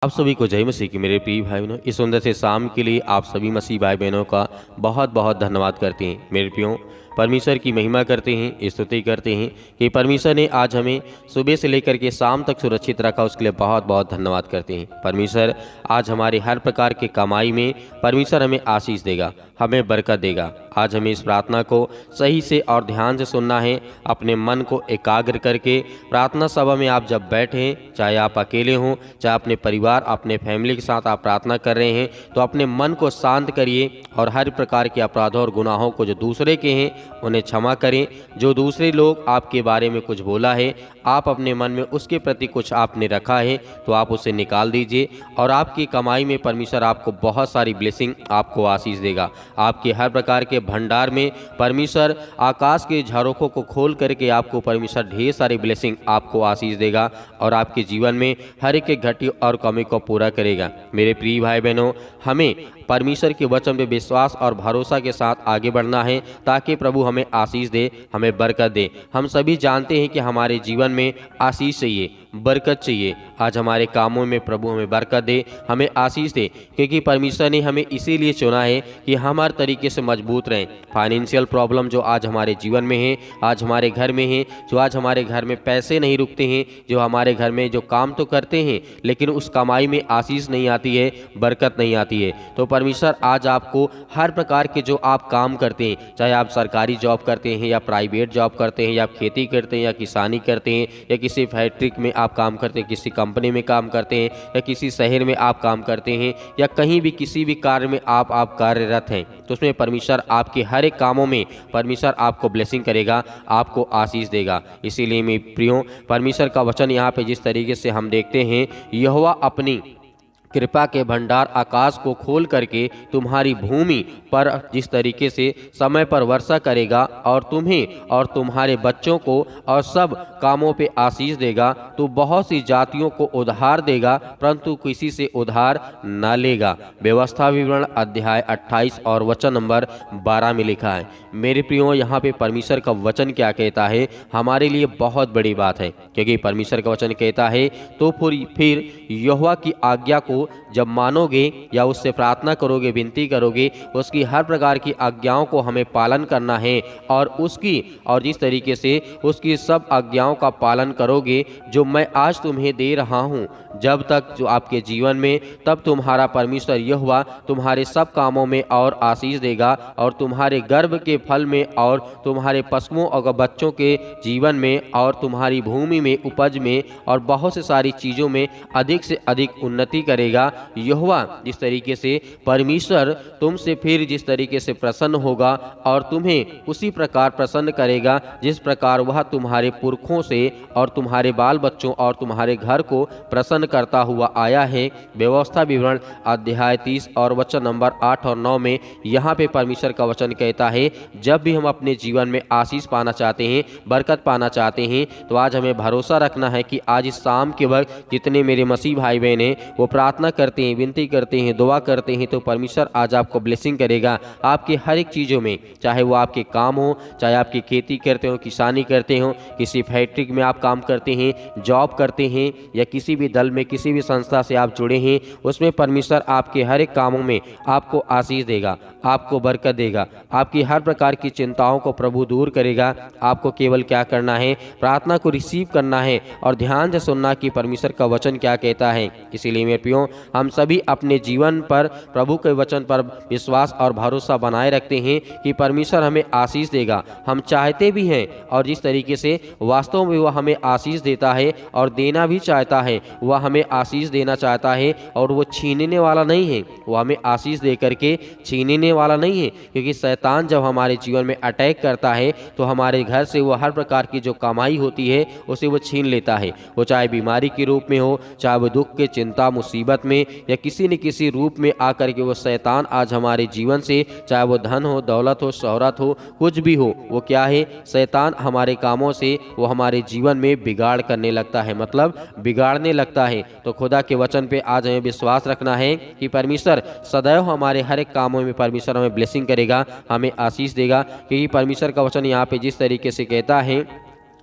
आप सभी को जय मसीह की मेरे प्रिय भाई बहनों। इस सुंदर से शाम के लिए आप सभी मसीह भाई बहनों का बहुत बहुत धन्यवाद करते हैं। मेरे प्रियो, परमेश्वर की महिमा करते हैं, स्तुति करते हैं कि परमेश्वर ने आज हमें सुबह से लेकर के शाम तक सुरक्षित रखा। उसके लिए बहुत बहुत धन्यवाद करते हैं। परमेश्वर आज हमारे हर प्रकार के कमाई में परमेश्वर हमें आशीष देगा, हमें बरकत देगा। आज हमें इस प्रार्थना को सही से और ध्यान से सुनना है। अपने मन को एकाग्र करके प्रार्थना सभा में आप जब बैठें, चाहे आप अकेले हों, चाहे अपने परिवार अपने फैमिली के साथ आप प्रार्थना कर रहे हैं, तो अपने मन को शांत करिए और हर प्रकार के अपराधों और गुनाहों को जो दूसरे के हैं उन्हें क्षमा करें। जो दूसरे लोग आपके बारे में कुछ बोला है, आप अपने मन में उसके प्रति कुछ आपने रखा है, तो आप उसे निकाल दीजिए और आपकी कमाई में परमेश्वर आपको बहुत सारी ब्लेसिंग, आपको आशीष देगा। आपके हर प्रकार के भंडार में परमेश्वर आकाश के झरोखों को खोल करके आपको परमेश्वर ढेर सारी ब्लेसिंग, आपको आशीष देगा और आपके जीवन में हर एक घटी और कमी को पूरा करेगा। मेरे प्रिय भाई बहनों, हमें परमेश्वर के वचन पे विश्वास और भरोसा के साथ आगे बढ़ना है ताकि प्रभु हमें आशीष दे, हमें बरकत दे। हम सभी जानते हैं कि हमारे जीवन में आशीष चाहिए, बरकत चाहिए। आज हमारे कामों में प्रभु हमें बरकत दे, हमें आशीष दे, क्योंकि परमेश्वर ने हमें इसीलिए चुना है कि हम हर तरीके से मजबूत रहें। फाइनेंशियल प्रॉब्लम जो आज हमारे जीवन में है, आज हमारे घर में है, जो आज हमारे घर में पैसे नहीं रुकते हैं, जो हमारे घर में जो काम तो करते हैं लेकिन उस कमाई में आशीष नहीं आती है, बरकत नहीं आती है, तो परमेश्वर आज आपको हर प्रकार के जो आप काम करते हैं, चाहे आप सरकारी जॉब करते हैं या प्राइवेट जॉब करते हैं या आप खेती करते हैं या किसानी करते हैं या किसी फैक्ट्री में आप काम करते हैं, किसी कंपनी में काम करते हैं या किसी शहर में आप काम करते हैं या कहीं भी किसी भी कार्य में आप कार्यरत हैं, तो उसमें परमेश्वर आपके हर एक कामों में परमेश्वर आपको ब्लेसिंग करेगा, आपको आशीष देगा। इसीलिए मैं प्रियो, परमेश्वर का वचन यहाँ पे जिस तरीके से हम देखते हैं, यहोवा अपनी कृपा के भंडार आकाश को खोल करके तुम्हारी भूमि पर जिस तरीके से समय पर वर्षा करेगा और तुम्हें और तुम्हारे बच्चों को और सब कामों पे आशीष देगा। तो बहुत सी जातियों को उधार देगा परंतु किसी से उधार न लेगा। व्यवस्था विवरण अध्याय 28 और वचन नंबर 12 में लिखा है। मेरे प्रियो, यहाँ पे परमेश्वर का वचन क्या कहता है, हमारे लिए बहुत बड़ी बात है, क्योंकि परमेश्वर का वचन कहता है तो फिर यहोवा की आज्ञा को जब मानोगे या उससे प्रार्थना करोगे, विनती करोगे, उसकी हर प्रकार की आज्ञाओं को हमें पालन करना है और जिस तरीके से उसकी सब आज्ञाओं का पालन करोगे जो मैं आज तुम्हें दे रहा हूं, जब तक जो आपके जीवन में, तब तुम्हारा परमेश्वर यहोवा तुम्हारे सब कामों में और आशीष देगा और तुम्हारे गर्भ के फल में और तुम्हारे पशुओं और बच्चों के जीवन में और तुम्हारी भूमि में उपज में और बहुत से सारी चीज़ों में अधिक से अधिक उन्नति करेगा। यहोवा जिस तरीके से परमेश्वर तुमसे फिर जिस तरीके से प्रसन्न होगा और तुम्हें उसी प्रकार प्रसन्न करेगा जिस प्रकार वह तुम्हारे पुरखों से और तुम्हारे बाल बच्चों और तुम्हारे घर को प्रसन्न करता हुआ आया है। व्यवस्था विवरण अध्याय 30 और वचन नंबर 8 और 9 में यहाँ पे परमेश्वर का वचन कहता है, जब भी हम अपने जीवन में आशीष पाना चाहते हैं, बरकत पाना चाहते हैं, तो आज हमें भरोसा रखना है कि आज इस शाम के वक्त जितने मेरे मसीह भाई बहन हैं वो प्रार्थना करते हैं, विनती करते हैं, दुआ करते हैं, तो परमेश्वर आज आपको ब्लेसिंग करेगा आपके हर एक चीज़ों में, चाहे वो आपके काम हो, चाहे आपकी खेती करते हो, किसानी करते हो, किसी फैक्ट्री में आप काम करते हैं, जॉब करते हैं या किसी भी दल में, किसी भी संस्था से आप जुड़े हैं, उसमें परमेश्वर आपके हर एक कामों में आपको आशीष देगा, आपको बरकत देगा, आपकी हर प्रकार की चिंताओं को प्रभु दूर करेगा। आपको केवल क्या करना है, प्रार्थना को रिसीव करना है और ध्यान से सुनना कि परमेश्वर का वचन क्या कहता है। इसीलिए मेरे प्रियो, हम सभी अपने जीवन पर प्रभु के वचन पर विश्वास और भरोसा बनाए रखते हैं कि परमेश्वर हमें आशीष देगा। हम चाहते भी हैं और जिस तरीके से वास्तव में वह हमें आशीष देता है और देना भी चाहता है, वह हमें आशीष देना चाहता है और वो छीनने वाला नहीं है, वह हमें आशीष दे करके छीनने वाला नहीं है। क्योंकि शैतान जब हमारे जीवन में अटैक करता है तो हमारे घर से वो हर प्रकार की जो कमाई होती है उसे वो छीन लेता है। वो चाहे बीमारी के रूप में हो, चाहे वो दुख के, चिंता, मुसीबत में या किसी न किसी रूप में आकर के वो शैतान आज हमारे जीवन से, चाहे वो धन हो, दौलत हो, शोहरत हो, कुछ भी हो, वो क्या है, शैतान हमारे कामों से वो हमारे जीवन में बिगाड़ करने लगता है, मतलब बिगाड़ने लगता है। तो खुदा के वचन पे आज हमें विश्वास रखना है कि परमेश्वर सदैव हमारे हर एक कामों में परमेश्वर हमें ब्लेसिंग करेगा, हमें आशीष देगा। क्योंकि परमेश्वर का वचन यहाँ पे जिस तरीके से कहता है,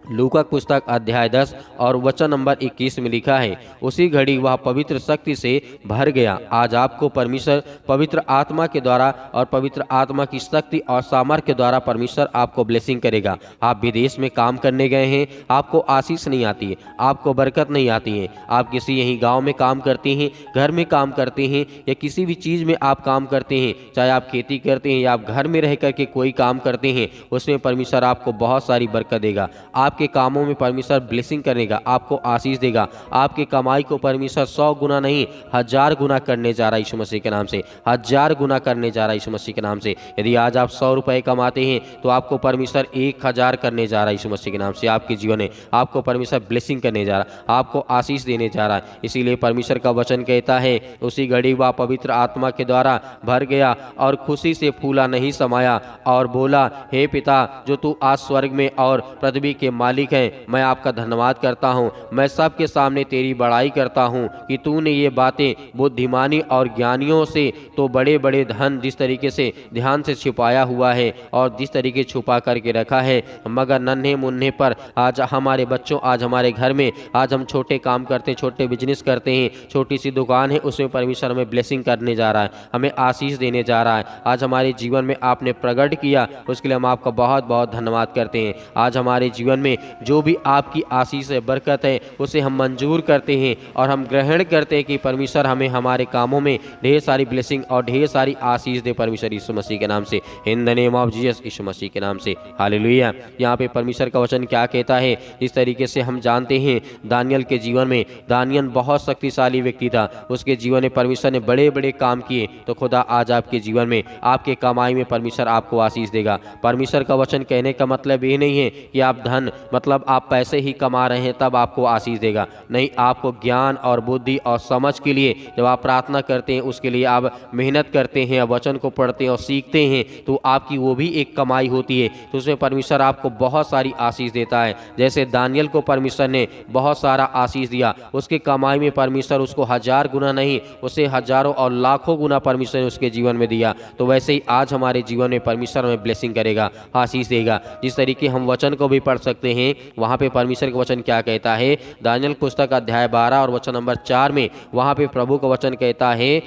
लूका पुस्तक अध्याय 10 और वचन नंबर 21 में लिखा है, उसी घड़ी वह पवित्र शक्ति से भर गया। आज आपको परमेश्वर पवित्र आत्मा के द्वारा और पवित्र आत्मा की शक्ति और सामर्थ्य के द्वारा परमेश्वर आपको ब्लेसिंग करेगा। आप विदेश में काम करने गए हैं, आपको आशीष नहीं आती है, आपको बरकत नहीं आती है। आप किसी यहीं गाँव में काम करते हैं, घर में काम करते हैं या किसी भी चीज़ में आप काम करते हैं, चाहे आप खेती करते हैं या आप घर में रह करके कोई काम करते हैं, उसमें परमेश्वर आपको बहुत सारी बरकत देगा। आपके कामों में परमेश्वर ब्लेसिंग करेगा, आपको आशीष देगा। आपकी कमाई को परमेश्वर 100 गुना नहीं 1000 गुना करने जा रहा है यीशु मसीह के नाम से। 1000 गुना करने जा रहा है यीशु मसीह के नाम से। यदि आज आप 100 रुपए कमाते हैं तो आपको परमेश्वर 1000 करने जा रहा है यीशु मसीह के नाम से। आपके जीवन में आपको परमेश्वर ब्लेसिंग करने जा रहा है, आपको आशीष देने जा रहा है। इसीलिए परमेश्वर का वचन कहता है, उसी घड़ी वह पवित्र आत्मा के द्वारा भर गया और खुशी से फूला नहीं समाया और बोला, हे पिता जो तू आज स्वर्ग में और पृथ्वी के मालिक है, मैं आपका धन्यवाद करता हूँ। मैं सबके सामने तेरी बड़ाई करता हूँ कि तूने ये बातें बुद्धिमानी और ज्ञानियों से तो बड़े बड़े धन जिस तरीके से ध्यान से छिपाया हुआ है और जिस तरीके छुपा करके रखा है, मगर नन्हे मुन्ने पर आज हमारे बच्चों, आज हमारे घर में, आज हम छोटे काम करते, छोटे बिजनेस करते हैं, छोटी सी दुकान है, उसमें परमेश्वर हमें ब्लेसिंग करने जा रहा है, हमें आशीष देने जा रहा है। आज हमारे जीवन में आपने प्रकट किया, उसके लिए हम आपका बहुत बहुत धन्यवाद करते हैं। आज हमारे जीवन में जो भी आपकी आशीष है, बरकत है, उसे हम मंजूर करते हैं और हम ग्रहण करते हैं कि परमेश्वर हमें हमारे कामों में ढेर सारी ब्लेसिंग और ढेर सारी आशीष दे परमेश्वर यीशु मसीह के नाम से, in the name of Jesus, Yeshu Masih के नाम से, हालेलुया। यहाँ पे परमेश्वर का वचन क्या कहता है, इस तरीके से हम जानते हैं दानियल के जीवन में, दानियल बहुत शक्तिशाली व्यक्ति था, उसके जीवन में परमेश्वर ने बड़े बड़े काम किए। तो खुदा आज आपके जीवन में, आपके कमाई में परमेश्वर आपको आशीष देगा। परमेश्वर का वचन कहने का मतलब ये नहीं है कि आप धन मतलब आप पैसे ही कमा रहे हैं तब आपको आशीष देगा, नहीं, आपको ज्ञान और बुद्धि और समझ के लिए जब आप प्रार्थना करते हैं, उसके लिए आप मेहनत करते हैं, वचन को पढ़ते हैं और सीखते हैं, तो आपकी वो भी एक कमाई होती है। तो उसमें परमेश्वर आपको बहुत सारी आशीष देता है। जैसे दानियल को परमेश्वर ने बहुत सारा आशीष दिया, उसकी कमाई में परमेश्वर उसको 1000 गुना नहीं, उसे हजारों और लाखों गुना परमेश्वर ने उसके जीवन में दिया। तो वैसे ही आज हमारे जीवन में परमेश्वर हमें ब्लेसिंग करेगा, आशीष देगा। जिस तरीके हम वचन को भी पढ़ सकते हैं, वहाँ पे परमेश्वर का वचन क्या कहता है, दानियल पुस्तक अध्याय 12 और वचन नंबर 4 में वहाँ पे प्रभु का वचन कहता है,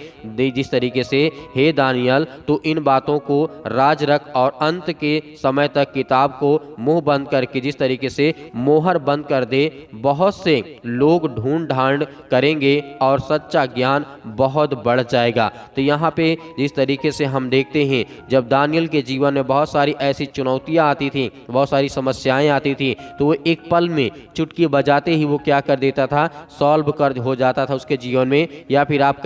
जिस तरीके से, हे दानियल तू इन बातों को राज रख और अंत के समय तक किताब को मुंह बंद करके, जिस तरीके से मोहर बंद कर दे, बहुत से लोग ढूंढ ढांड करेंगे और सच्चा ज्ञान बहुत बढ़ जाएगा। तो यहाँ पे जिस तरीके से हम देखते हैं, जब दानियल के जीवन में बहुत सारी ऐसी चुनौतियाँ आती थी, बहुत सारी समस्याएं आती थी, तो वो एक पल में चुटकी बजाते ही वो क्या कर देता था, सॉल्व कर हो जाता था उसके जीवन में। या फिर आप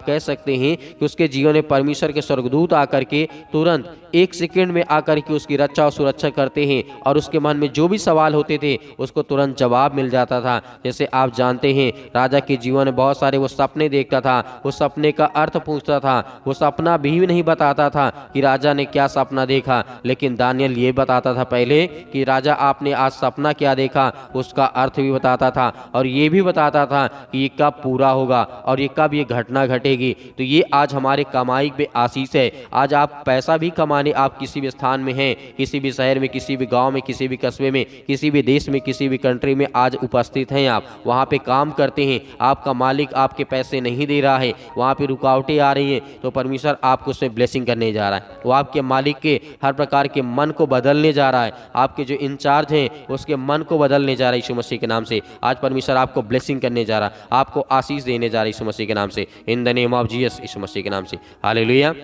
कह सकते हैं कि उसके जीवन में परमेश्वर के स्वर्गदूत आकर के तुरंत 1 सेकंड में आकर के उसकी रक्षा और सुरक्षा करते हैं और उसके मन में जो भी सवाल होते थे उसको तुरंत जवाब मिल जाता था। जैसे आप जानते हैं, राजा के जीवन में बहुत सारे वो सपने देखता था, उस सपने का अर्थ पूछता था, वो सपना भी नहीं बताता था कि राजा ने क्या सपना देखा, लेकिन दानियल ये बताता था पहले कि राजा आपने आज सपना क्या देखा, उसका अर्थ भी बताता था और ये भी बताता था कि ये कब पूरा होगा और ये कब ये घटना घटेगी। तो ये आज हमारे कमाई पे आशीष है। आज आप पैसा भी कमाने, आप किसी भी स्थान में हैं, किसी भी शहर में, किसी भी गांव में, किसी भी कस्बे में, किसी भी देश में, किसी भी कंट्री में आज उपस्थित हैं, आप वहाँ पे काम करते हैं, आपका मालिक आपके पैसे नहीं दे रहा है, वहाँ पे रुकावटें आ रही हैं, तो परमेश्वर आपको उसमें ब्लेसिंग करने जा रहा है। वो आपके मालिक के हर प्रकार के मन को बदलने जा रहा है, आपके जो इंचार्ज हैं उसके मन को बदलने जा रहा है यीशु मसीह के नाम से। आज परमेश्वर आपको ब्लेसिंग करने जा रहा है, आपको आशीष देने जा रहा है यीशु मसीह के नाम से, in the name of Jesus, Yeshu Masih के नाम से, हालेलुया,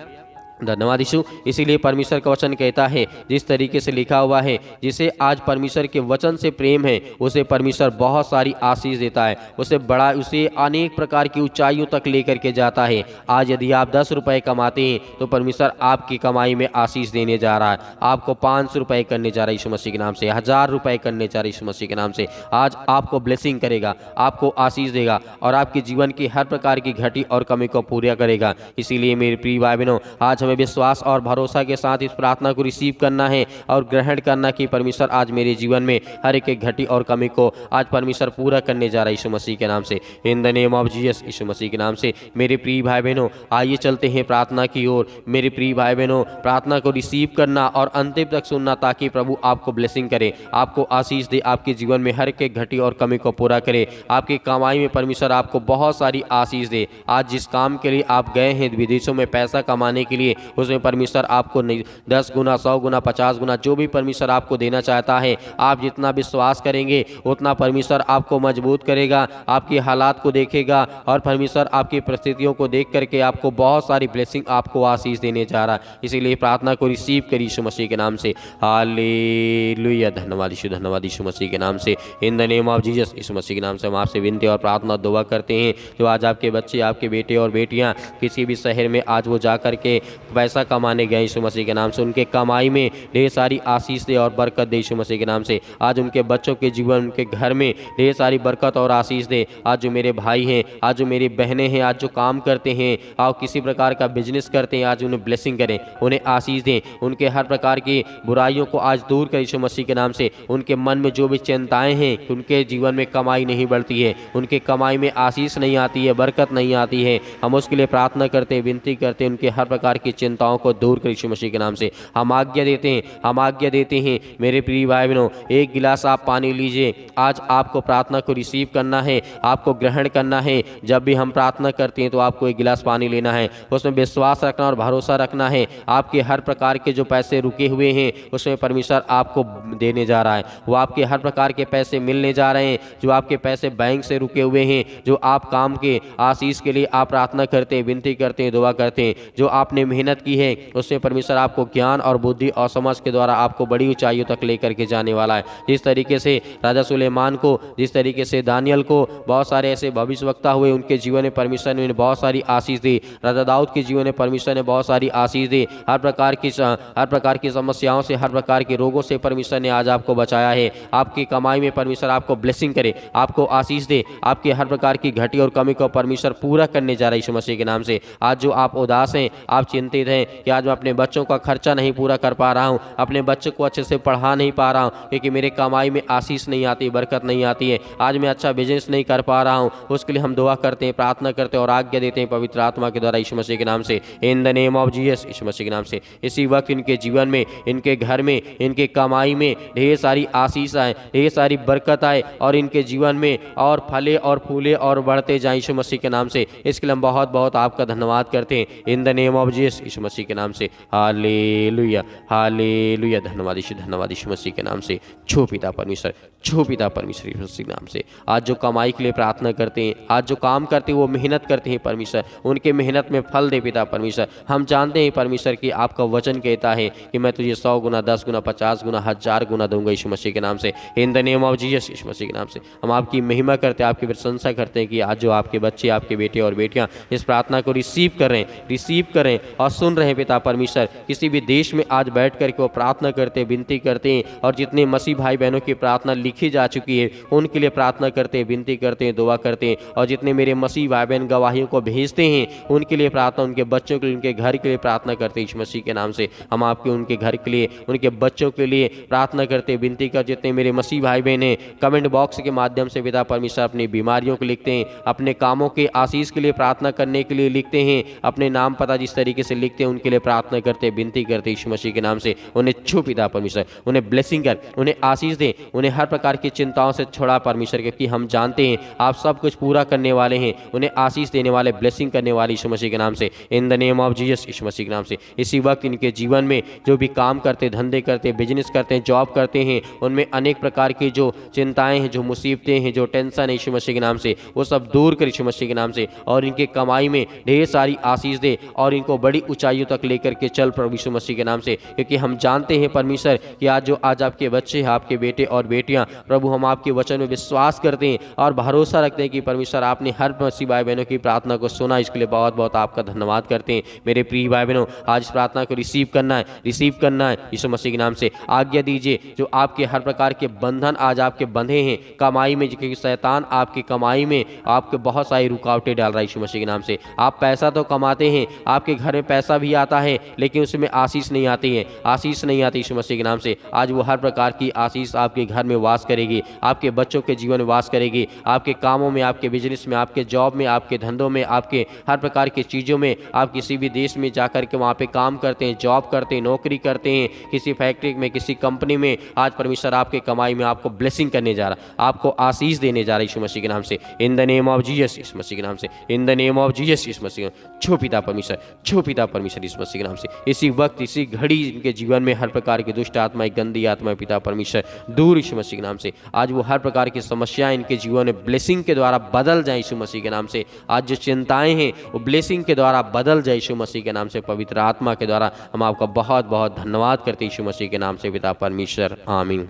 धन्यवाद यीशु। इसीलिए परमेश्वर का वचन कहता है, जिस तरीके से लिखा हुआ है, जिसे आज परमेश्वर के वचन से प्रेम है उसे परमेश्वर बहुत सारी आशीष देता है, उसे अनेक प्रकार की ऊंचाइयों तक लेकर के जाता है। आज यदि आप 10 रुपए कमाते हैं तो परमेश्वर आपकी कमाई में आशीष देने जा रहा है, आपको 500 रुपए करने जा रहा है यीशु मसीह के नाम से, 1000 रुपए करने जा रहा है यीशु मसीह के नाम से। आज आपको ब्लेसिंग करेगा, आपको आशीष देगा और आपके जीवन की हर प्रकार की घटी और कमी को पूरा करेगा। इसीलिए मेरे प्रिय भाई बहनों, आज हमें विश्वास और भरोसा के साथ इस प्रार्थना को रिसीव करना है और ग्रहण करना कि परमेश्वर आज मेरे जीवन में हर एक घटी और कमी को आज परमेश्वर पूरा करने जा रहा है यीशु मसीह के नाम से। In the name of Jesus, Yeshu Masih के नाम से। मेरे प्रिय भाई बहनों, आइए चलते हैं प्रार्थना की ओर। मेरे प्रिय भाई बहनों, प्रार्थना को रिसीव करना और अंतिम तक सुनना ताकि प्रभु आपको ब्लेसिंग करे, आपको आशीष दे, आपके जीवन में हर एक घटी और कमी को पूरा करे, आपकी कमाई में परमेश्वर आपको बहुत सारी आशीष दे। आज जिस काम के लिए आप गए हैं विदेशों में पैसा कमाने के लिए, उसमें परमेश्वर आपको 10 गुना, 100 गुना, 50 गुना जो भी परमेश्वर आपको देना चाहता है, आप जितना विश्वास करेंगे उतना परमेश्वर आपको मजबूत करेगा, आपकी हालात को देखेगा और परमेश्वर आपकी परिस्थितियों को देख करके आपको बहुत सारी ब्लेसिंग, आपको आशीष देने जा रहा है। इसीलिए प्रार्थना को रिसीव करिए यीशु मसीह के नाम से। हालेलुया, धन्यवाद यीशु, धन्यवाद यीशु मसीह के नाम से। In the name of Jesus, Yeshu Masih के नाम से हम आपसे विनती और प्रार्थना दुआ करते हैं। जो आज आपके बच्चे, आपके बेटे और बेटियां किसी भी शहर में आज वो जा करके पैसा कमाने गए यीशु मसीह के नाम से, उनके कमाई में ढेर सारी आशीष दे और बरकत दे यीशु मसीह के नाम से। आज उनके बच्चों के जीवन, उनके घर में ढेर सारी बरकत और आशीष दे। आज जो मेरे भाई हैं, आज जो मेरी बहनें हैं, आज जो काम करते हैं और किसी प्रकार का बिजनेस करते हैं, आज उन्हें ब्लेसिंग करें, उन्हें आशीष दें, उनके हर प्रकार की बुराइयों को आज दूर कर यीशु मसीह के नाम से। उनके मन में जो भी चिंताएं हैं कि उनके जीवन में कमाई नहीं बढ़ती है, उनके कमाई में आशीष नहीं आती है, बरकत नहीं आती है, हम उसके लिए प्रार्थना करते, विनती करते, उनके हर प्रकार की चिंताओं को दूर कर यीशु मसीह के नाम से। हम आज्ञा देते हैं, हम आज्ञा देते हैं। मेरे प्रिय भाई बहनों, एक गिलास आप पानी लीजिए। आज आपको प्रार्थना को रिसीव करना है, आपको ग्रहण करना है। जब भी हम प्रार्थना करते हैं तो आपको एक गिलास पानी लेना है, उसमें विश्वास रखना और भरोसा रखना है। आपके हर प्रकार के जो पैसे रुके हुए हैं उसमें परमेश्वर आपको देने जा रहा है, वो आपके हर प्रकार के पैसे मिलने जा रहे हैं। जो आपके पैसे बैंक से रुके हुए हैं, जो आप काम के आशीष के लिए आप प्रार्थना करते हैं, विनती करते हैं, दुआ करते हैं, जो आपने मेहनत की है उसमें परमेश्वर आपको ज्ञान और बुद्धि और समझ के द्वारा आपको बड़ी ऊंचाइयों तक लेकर के जाने वाला है। जिस तरीके से राजा सुलेमान को, जिस तरीके से दानियल को बहुत सारे ऐसे भविष्यवक्ता हुए, उनके जीवन में परमेश्वर ने बहुत सारी आशीष दी। राजा दाऊद के जीवन में परमेश्वर ने बहुत सारी आशीष दी। हर प्रकार की समस्याओं से, हर प्रकार के रोगों से परमेश्वर ने आज आपको बचाया है। आपकी कमाई में परमेश्वर आपको ब्लेसिंग करे, आपको आशीष दे, आपके हर प्रकार की घटी और कमी को परमेश्वर पूरा करने जा रहा है यीशु मसीह के नाम से। आज जो आप उदास हैं, आप चिंतित हैं कि आज मैं अपने बच्चों का खर्चा नहीं पूरा कर पा रहा हूँ, अपने बच्चों को अच्छे से पढ़ा नहीं पा रहा हूँ क्योंकि मेरे कमाई में आशीष नहीं आती, बरकत नहीं आती है, आज मैं अच्छा बिजनेस नहीं कर पा रहा हूँ, उसके लिए हम दुआ करते हैं, प्रार्थना करते हैं और आज्ञा देते हैं पवित्र आत्मा के द्वारा यीशु मसीह के नाम से। In the name of Jesus, Yeshu Masih के नाम से। इसी वक्त इनके जीवन में, इनके घर में, इनके कमाई में ढेर सारी आशीष आए, ढेर सारी बरकत आए और इनके जीवन में और फले और फूले और बढ़ते जाए यीशु मसीह के नाम से। इसके लिए हम बहुत बहुत आपका धन्यवाद करते हैं in the name of Jesus, Yeshu Masih के नाम से। हालेलुया, हालेलुया, धन्यवाद यीशु मसीह के नाम से। छो पिता परमेश्वर, छो पिता परमेश्वर यीशु मसीह के नाम से। आज जो कमाई के लिए प्रार्थना करते हैं, आज जो काम करते हैं, वो मेहनत करते हैं परमेश्वर, उनके मेहनत में फल दे पिता परमेश्वर। हम जानते हैं परमेश्वर कि आपका वचन कहता है कि मैं तुझे 100 गुना, 10 गुना, 50 गुना, 1000 गुना दूंगा यीशु मसीह के नाम से। In the name of Jesus, Yeshu Masih के नाम से हम आपकी महिमा करते हैं, आपकी प्रशंसा करते हैं कि आज जो आपके बच्चे, आपके बेटे और बेटियां इस प्रार्थना को रिसीव कर रहे हैं और सुन रहे हैं पिता परमेश्वर। किसी भी देश में आज बैठ करके वो प्रार्थना करते, विनती करते हैं और जितने मसीह भाई बहनों की प्रार्थना लिखी जा चुकी है उनके लिए प्रार्थना करते हैं, विनती करते हैं, दुआ करते हैं। और जितने मेरे मसीह भाई बहन गवाहियों को भेजते हैं उनके लिए प्रार्थना, उनके बच्चों के लिए, उनके घर के लिए प्रार्थना करते हैं यीशु मसीह के नाम से। हम आपके उनके घर के लिए, उनके बच्चों के लिए प्रार्थना करते, विनती कर। जितने मेरे मसीह भाई बहन हैं कमेंट बॉक्स के माध्यम से पिता परमेश्वर अपनी बीमारियों को लिखते हैं, अपने कामों के आशीष के लिए प्रार्थना करने के लिए लिखते हैं, अपने नाम पता जिस तरीके से लिखते हैं उनके लिए प्रार्थना करते, विनती करते यीशु मसीह के नाम से। उन्हें छू पिता परमेश्वर, उन्हें ब्लेसिंग कर, उन्हें आशीष दे, उन्हें हर प्रकार की चिंताओं से छोड़ा परमेश्वर, क्योंकि हम जानते हैं आप सब कुछ पूरा करने वाले हैं, उन्हें आशीष देने वाले, ब्लेसिंग करने वाले यीशु मसीह के नाम से। In the name of Jesus, Yeshu Masih के नाम से। इसी वक्त इनके जीवन में जो भी काम करते, धंधे करते, बिजनेस करते हैं, जॉब करते हैं, उनमें अनेक प्रकार की जो चिंताएं हैं, जो मुसीबतें हैं, जो टेंशन है यीशु मसीह के नाम से, वो सब दूर कर यीशु मसीह के नाम से। और इनके कमाई में ढेर सारी आशीष दे और इनको बड़ी ऊंचाइयों तक लेकर के चल प्रभु यीशु मसीह के नाम से। क्योंकि हम जानते हैं परमेश्वर कि आज आपके बच्चे हैं, आपके बेटे और बेटियां प्रभु, हम आपके वचन में विश्वास करते हैं और भरोसा रखते हैं कि परमेश्वर आपने हर मसीह भाई बहनों की प्रार्थना को सुना। इसके लिए बहुत बहुत आपका धन्यवाद करते हैं। मेरे प्रिय भाई बहनों, आज इस प्रार्थना को रिसीव करना है यीशु मसीह के नाम से। आज्ञा दीजिए जो आपके हर प्रकार के बंधन आज आपके बंधे हैं कमाई में, क्योंकि शैतान आपकी कमाई में आपके बहुत सारी रुकावटें डाल रहा है यीशु मसीह के नाम से। आप पैसा तो कमाते हैं, आपके घर में पैसा भी आता है लेकिन उसमें आशीष नहीं आती है, आशीष नहीं आती यीशु मसीह के नाम से। आज वो हर प्रकार की आशीष आपके घर में वास करेगी, आपके बच्चों के जीवन में वास करेगी, आपके कामों में, आपके बिजनेस में, आपके जॉब में, आपके धंधों में, आपके हर प्रकार की चीज़ों में। आप किसी भी देश में जाकर के वहाँ पे काम करते हैं, जॉब करते हैं, नौकरी करते हैं, किसी फैक्ट्री में, किसी कंपनी में, आज परमेश्वर आपके कमाई में आपको ब्लेसिंग करने जा रहा, आपको आशीष देने जा रहा है यीशु मसीह के नाम से। In the name of Jesus Yeshu Masih के नाम से, in the name of Jesus Yeshu Masih. छो पिता परमेश्वर, छो पिता परमेश्वर यीशु मसीह के नाम से। इसी वक्त, इसी घड़ी इनके जीवन में हर प्रकार की दुष्ट आत्माएं, गंदी आत्माएं पिता परमेश्वर दूर यीशु मसीह के नाम से। आज वो हर प्रकार की समस्याएं इनके जीवन में ब्लेसिंग के द्वारा बदल जाए यीशु मसीह के नाम से। आज जो चिंताएं हैं वो ब्लेसिंग के द्वारा बदल जाए यीशु मसीह के नाम से। पवित्र आत्मा के द्वारा हम आपका बहुत बहुत धन्यवाद करते हैं यीशु मसीह के नाम से पिता परमेश्वर, आमीन।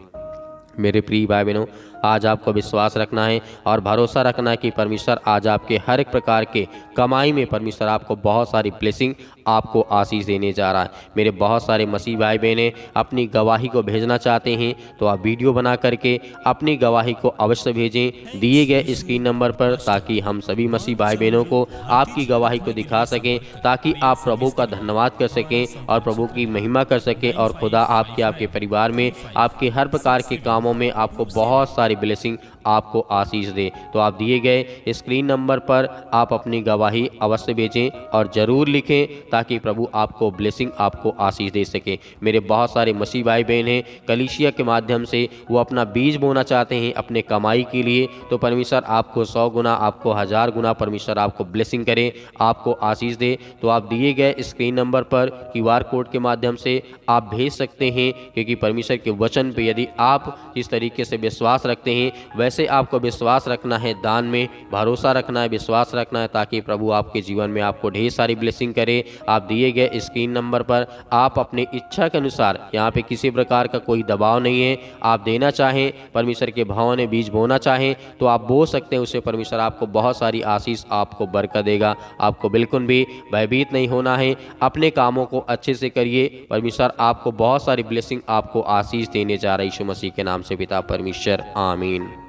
मेरे प्रिय भाई बहनों, आज आपको विश्वास रखना है और भरोसा रखना है कि परमेश्वर आज आपके हर एक प्रकार के कमाई में परमेश्वर आपको बहुत सारी ब्लेसिंग, आपको आशीष देने जा रहा है। मेरे बहुत सारे मसीह भाई बहनें अपनी गवाही को भेजना चाहते हैं तो आप वीडियो बना करके अपनी गवाही को अवश्य भेजें दिए गए स्क्रीन नंबर पर, ताकि हम सभी मसीह भाई बहनों को आपकी गवाही को दिखा सकें, ताकि आप प्रभु का धन्यवाद कर सकें और प्रभु की महिमा कर सकें और खुदा आपके परिवार में, आपके हर प्रकार के कामों में आपको बहुत सारी ब्लेसिंग, आपको आशीष दे। तो आप दिए गए स्क्रीन नंबर पर आप अपनी गवाही अवश्य भेजें और ज़रूर लिखें, ताकि प्रभु आपको ब्लेसिंग, आपको आशीष दे सके। मेरे बहुत सारे मसीह भाई बहन हैं, कलीसिया के माध्यम से वो अपना बीज बोना चाहते हैं अपने कमाई के लिए, तो परमेश्वर आपको 100 गुना, आपको 1000 गुना परमेश्वर आपको ब्लेसिंग करे, आपको आशीष दे। तो आप दिए गए स्क्रीन नंबर पर QR कोड के माध्यम से आप भेज सकते हैं, क्योंकि परमेश्वर के वचन पे यदि आप जिस तरीके से विश्वास रखते हैं वैसे आपको विश्वास रखना है, दान में भरोसा रखना है, विश्वास रखना है, ताकि प्रभु आपके जीवन में आपको ढेर सारी ब्लेसिंग करे। आप दिए गए स्क्रीन नंबर पर आप अपनी इच्छा के अनुसार, यहाँ पे किसी प्रकार का कोई दबाव नहीं है, आप देना चाहें, परमेश्वर के भवन में बीज बोना चाहें तो आप बो सकते हैं। उससे परमेश्वर आपको बहुत सारी आशीष, आपको बरकत देगा। आपको बिल्कुल भी भयभीत नहीं होना है, अपने कामों को अच्छे से करिए, परमेश्वर आपको बहुत सारी ब्लेसिंग, आपको आशीष देने जा रहा है यीशु मसीह के नाम से पिता परमेश्वर, आमीन।